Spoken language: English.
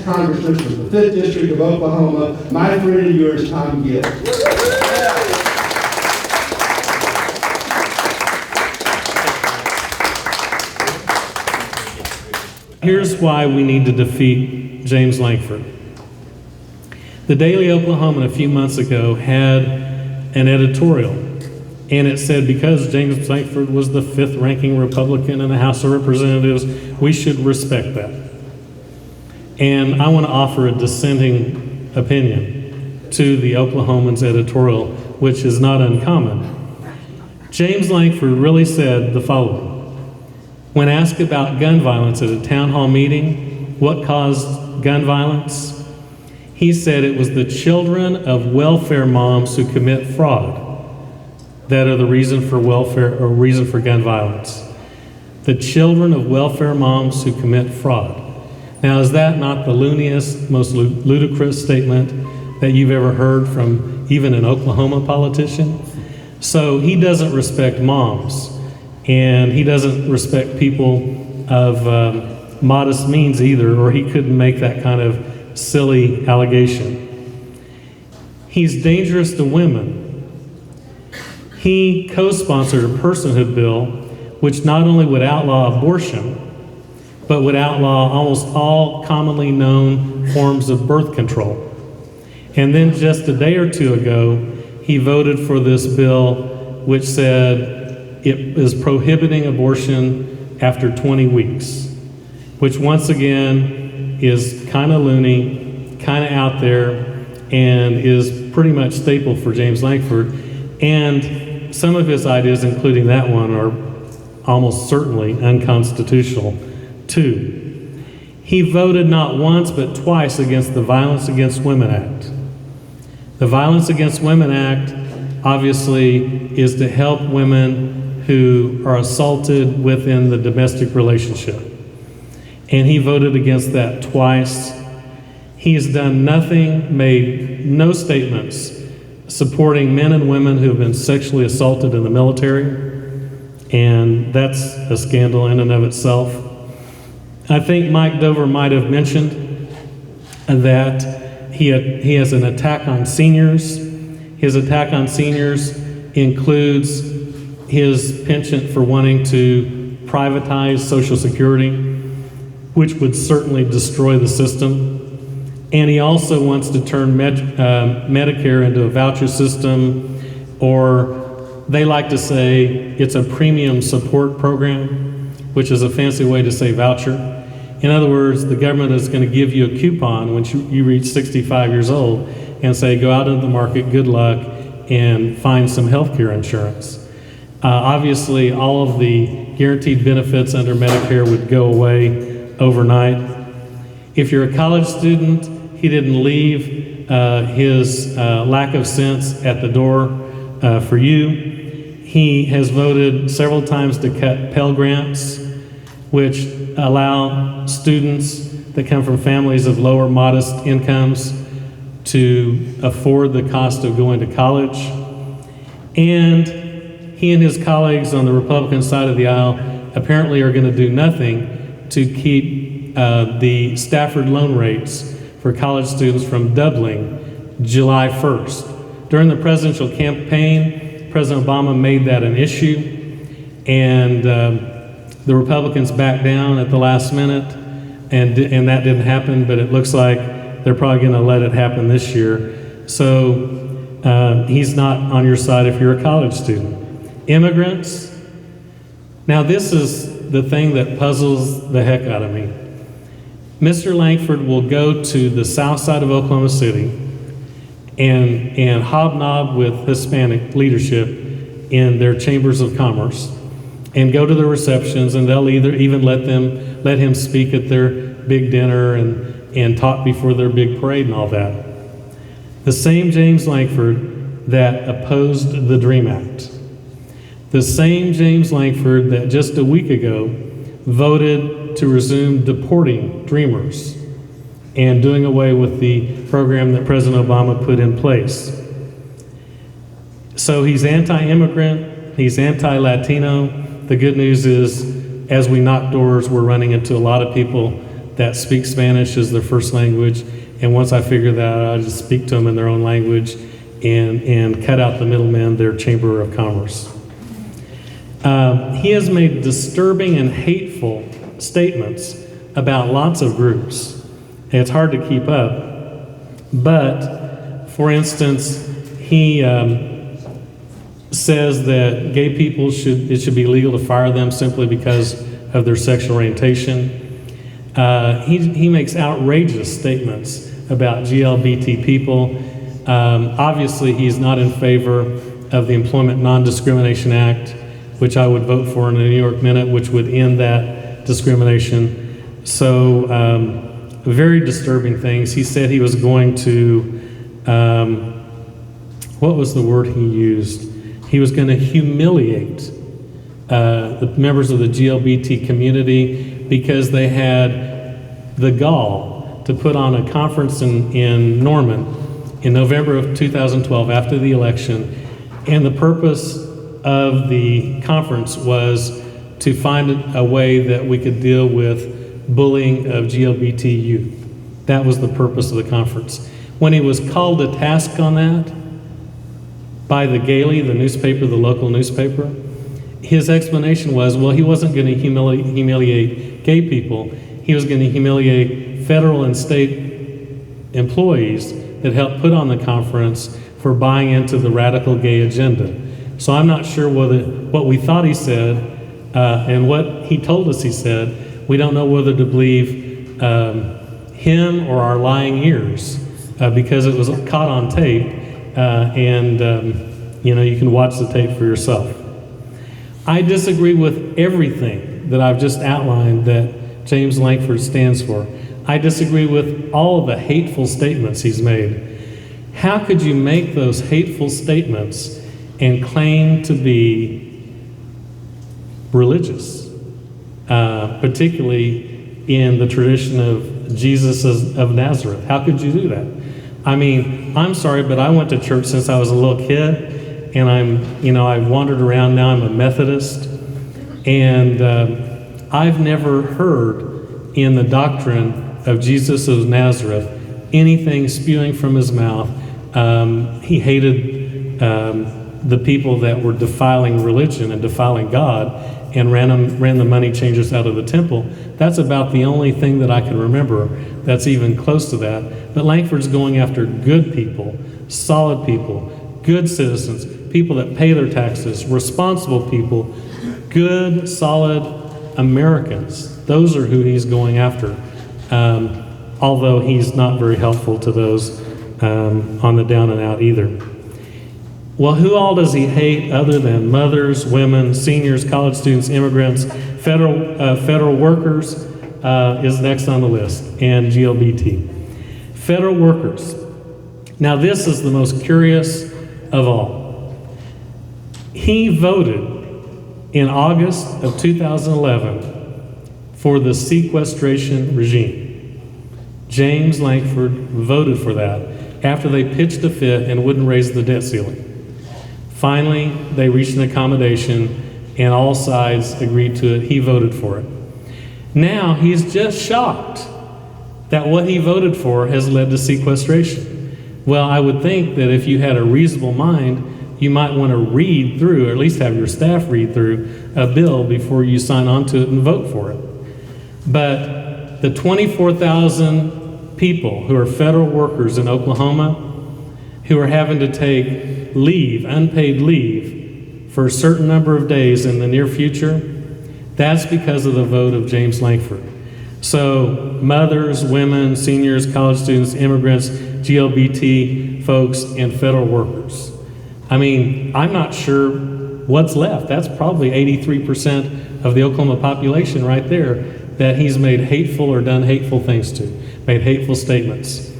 next congressman from the 5th District of Oklahoma, my friend and yours, Tom Gibb. Here's why we need to defeat James Lankford. The Daily Oklahoman a few months ago had an editorial, and it said because James Lankford was the 5th ranking Republican in the House of Representatives, we should respect that. And I want to offer a dissenting opinion to the Oklahoman's editorial, which is not uncommon. James Lankford really said the following. When asked about gun violence at a town hall meeting, what caused gun violence? He said it was the children of welfare moms who commit fraud that are the reason for reason for gun violence. The children of welfare moms who commit fraud. Now, is that not the looniest, most ludicrous statement that you've ever heard from even an Oklahoma politician? So he doesn't respect moms. And he doesn't respect people of modest means either, or he couldn't make that kind of silly allegation. He's dangerous to women. He co-sponsored a personhood bill which not only would outlaw abortion, but would outlaw almost all commonly known forms of birth control. And then just a day or two ago, he voted for this bill which said it is prohibiting abortion after 20 weeks, which once again is kind of loony, kind of out there, and is pretty much staple for James Lankford. And some of his ideas, including that one, are almost certainly unconstitutional too. He voted not once but twice against the Violence Against Women Act. The Violence Against Women Act obviously is to help women who are assaulted within the domestic relationship. And he voted against that twice. He has done nothing, made no statements supporting men and women who have been sexually assaulted in the military. And that's a scandal in and of itself. I think Mike Dover might have mentioned that he has an attack on seniors. His attack on seniors includes his penchant for wanting to privatize Social Security, which would certainly destroy the system. And he also wants to turn Medicare into a voucher system, or they like to say it's a premium support program, which is a fancy way to say voucher. In other words, the government is going to give you a coupon when you reach 65 years old and say, go out into the market, good luck, and find some health care insurance. Obviously, all of the guaranteed benefits under Medicare would go away overnight. If you're a college student, he didn't leave his lack of sense at the door for you. He has voted several times to cut Pell Grants, which allow students that come from families of lower modest incomes to afford the cost of going to college. And he and his colleagues on the Republican side of the aisle apparently are going to do nothing to keep the Stafford loan rates for college students from doubling July 1st. During the presidential campaign, President Obama made that an issue, and the Republicans backed down at the last minute, and that didn't happen, but it looks like they're probably going to let it happen this year. So he's not on your side if you're a college student. Immigrants. Now this is the thing that puzzles the heck out of me. Mr. Lankford will go to the south side of Oklahoma City and hobnob with Hispanic leadership in their chambers of commerce and go to the receptions, and they'll even let him speak at their big dinner and talk before their big parade and all that. The same James Lankford that opposed the DREAM Act. The same James Lankford that just a week ago voted to resume deporting Dreamers and doing away with the program that President Obama put in place. So he's anti-immigrant, he's anti-Latino. The good news is, as we knock doors, we're running into a lot of people that speak Spanish as their first language. And once I figure that out, I just speak to them in their own language and cut out the middlemen, their Chamber of Commerce. He has made disturbing and hateful statements about lots of groups. And it's hard to keep up. But, for instance, he says that gay people it should be legal to fire them simply because of their sexual orientation. He makes outrageous statements about GLBT people. Obviously, he's not in favor of the Employment Non-Discrimination Act, which I would vote for in the New York Minute, which would end that discrimination. So, very disturbing things. He said he was going to, what was the word he used? He was going to humiliate the members of the GLBT community because they had the gall to put on a conference in Norman in November of 2012 after the election. And the purpose of the conference was to find a way that we could deal with bullying of GLBT youth. That was the purpose of the conference. When he was called to task on that by the Gailey, the newspaper, the local newspaper, his explanation was, well, he wasn't going to humiliate gay people. He was going to humiliate federal and state employees that helped put on the conference for buying into the radical gay agenda. So I'm not sure whether what we thought he said and what he told us he said, we don't know whether to believe him or our lying ears because it was caught on tape you can watch the tape for yourself. I disagree with everything that I've just outlined that James Lankford stands for. I disagree with all of the hateful statements he's made. How could you make those hateful statements and claim to be religious, particularly in the tradition of Jesus of Nazareth? How could you do that? I mean, I'm sorry, but I went to church since I was a little kid, and I've wandered around now. I'm a Methodist, and I've never heard in the doctrine of Jesus of Nazareth anything spewing from his mouth. He hated the people that were defiling religion and defiling God and ran the money changers out of the temple. That's about the only thing that I can remember that's even close to that. But Lankford's going after good people, solid people, good citizens, people that pay their taxes, responsible people, good, solid Americans. Those are who he's going after, although he's not very helpful to those on the down and out either. Well, who all does he hate other than mothers, women, seniors, college students, immigrants, federal workers is next on the list, and GLBT. Federal workers. Now this is the most curious of all. He voted in August of 2011 for the sequestration regime. James Lankford voted for that after they pitched a fit and wouldn't raise the debt ceiling. Finally, they reached an accommodation and all sides agreed to it. He voted for it. Now he's just shocked that what he voted for has led to sequestration. Well, I would think that if you had a reasonable mind, you might want to read through, or at least have your staff read through a bill before you sign on to it and vote for it. But the 24,000 people who are federal workers in Oklahoma who are having to take leave, unpaid leave, for a certain number of days in the near future, that's because of the vote of James Lankford. So mothers, women, seniors, college students, immigrants, GLBT folks, and federal workers. I mean, I'm not sure what's left. That's probably 83% of the Oklahoma population right there that he's made hateful or done hateful things to, made hateful statements.